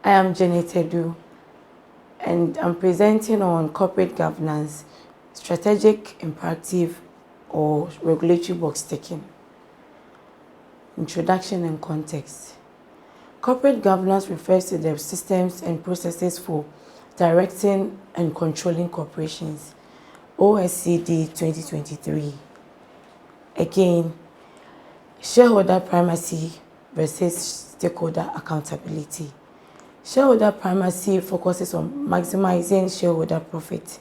I am Janet Edu, and I'm presenting on corporate governance, strategic, imperative, or regulatory box taking. Introduction and context. Corporate governance refers to the systems and processes for directing and controlling corporations. OSCD 2023. Again, shareholder primacy versus stakeholder accountability. Shareholder primacy focuses on maximizing shareholder profit,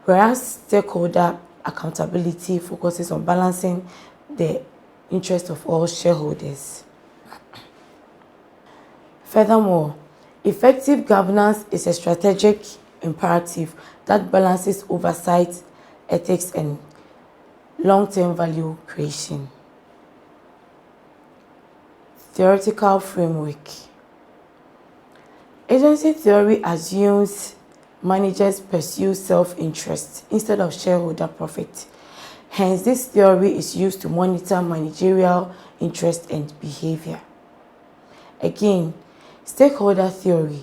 whereas stakeholder accountability focuses on balancing the interest of all shareholders. Furthermore, effective governance is a strategic imperative that balances oversight, ethics, and long-term value creation. Theoretical framework. Agency theory assumes managers pursue self-interest instead of shareholder profit. Hence, this theory is used to monitor managerial interest and behavior. Again, stakeholder theory.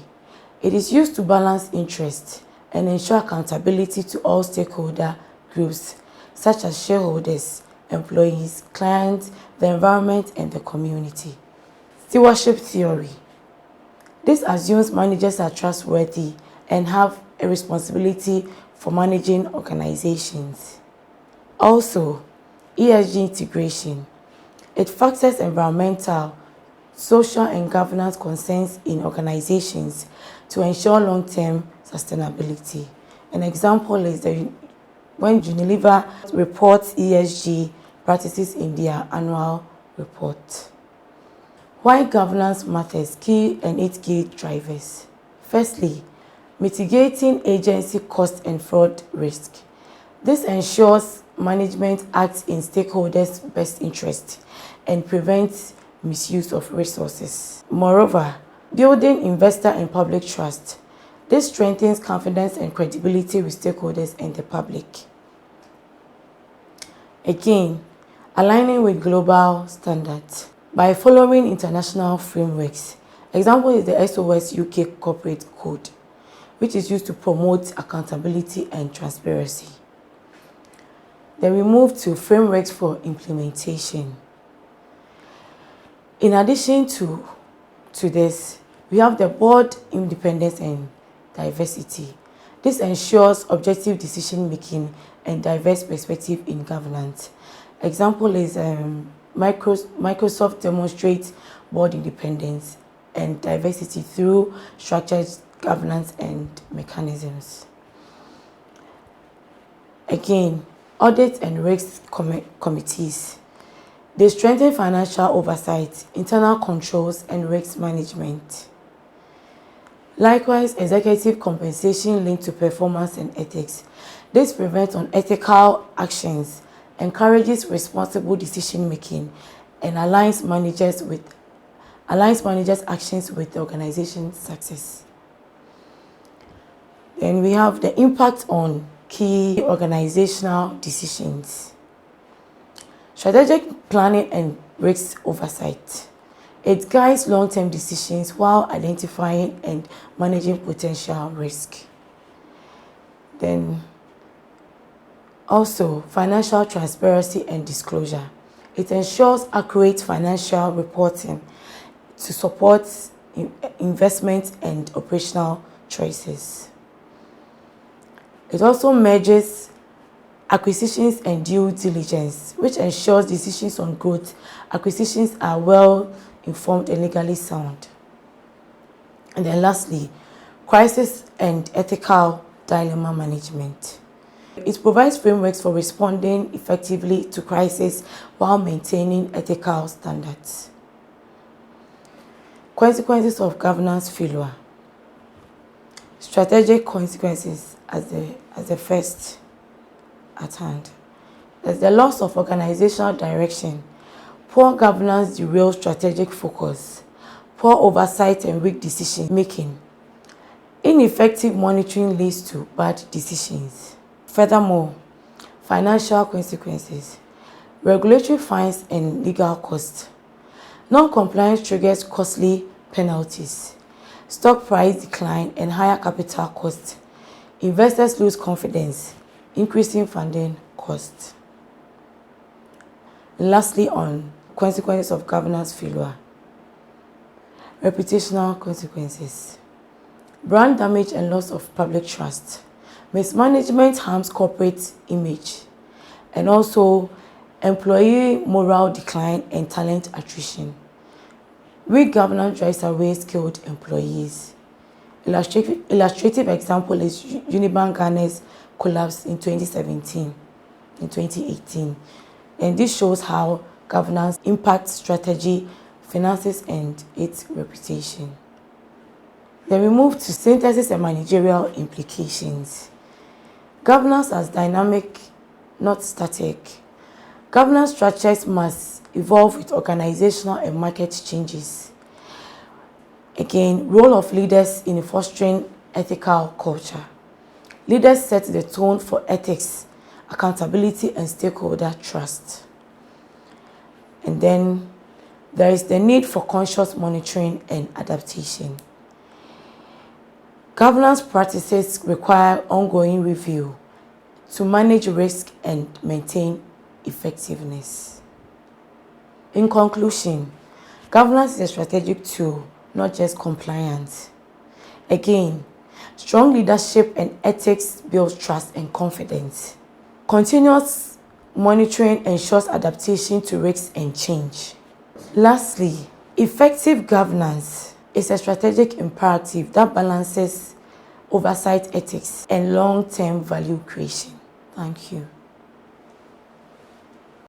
It is used to balance interest and ensure accountability to all stakeholder groups, such as shareholders, employees, clients, the environment, and the community. Stewardship theory. This assumes managers are trustworthy and have a responsibility for managing organizations. Also, ESG integration. It factors environmental, social, and governance concerns in organizations to ensure long-term sustainability. An example is when Unilever reports ESG practices in their annual report. Why governance matters, key and 8 key drivers. Firstly, mitigating agency cost and fraud risk. This ensures management acts in stakeholders' best interest and prevents misuse of resources. Moreover, building investor and public trust. This strengthens confidence and credibility with stakeholders and the public. Again, aligning with global standards. By following international frameworks, example is the SOS UK Corporate Code, which is used to promote accountability and transparency. Then we move to frameworks for implementation. In addition to this, we have the board independence and diversity. This ensures objective decision making and diverse perspective in governance. Example is Microsoft demonstrates board independence and diversity through structured governance and mechanisms. Again, audit and risk committees. They strengthen financial oversight, internal controls, and risk management. Likewise, executive compensation linked to performance and ethics. This prevents unethical actions, encourages responsible decision-making, and aligns managers' actions with the organization's success. Then we have the impact on key organizational decisions. Strategic planning and risk oversight. It guides long-term decisions while identifying and managing potential risk. Then also, financial transparency and disclosure. It ensures accurate financial reporting to support investment and operational choices. It also merges acquisitions and due diligence, which ensures decisions on growth. Acquisitions are well informed and legally sound. And then lastly, crisis and ethical dilemma management. It provides frameworks for responding effectively to crisis while maintaining ethical standards. Consequences of governance failure. Strategic consequences as the first at hand. There's the loss of organizational direction. Poor governance derails strategic focus. Poor oversight and weak decision making. Ineffective monitoring leads to bad decisions. Furthermore, financial consequences. Regulatory fines and legal costs. Non-compliance triggers costly penalties. stock price decline, and higher capital costs. Investors lose confidence, increasing funding costs. Lastly, on consequences of governance failure. Reputational consequences. Brand damage and loss of public trust. Mismanagement harms corporate image, and also employee morale decline and talent attrition. Weak governance drives away skilled employees. Illustrative example is Unibank Ghana's collapse in 2017 and 2018. And this shows how governance impacts strategy, finances, and its reputation. Then we move to synthesis and managerial implications. Governance as dynamic, not static. Governance structures must evolve with organizational and market changes. Again, role of leaders in fostering ethical culture. Leaders set the tone for ethics, accountability, and stakeholder trust. And then there is the need for conscious monitoring and adaptation. Governance practices require ongoing review to manage risk and maintain effectiveness. In conclusion, governance is a strategic tool, not just compliance. Again, strong leadership and ethics build trust and confidence. Continuous monitoring ensures adaptation to risks and change. Lastly, effective governance is a strategic imperative that balances oversight, ethics, and long-term value creation. Thank you.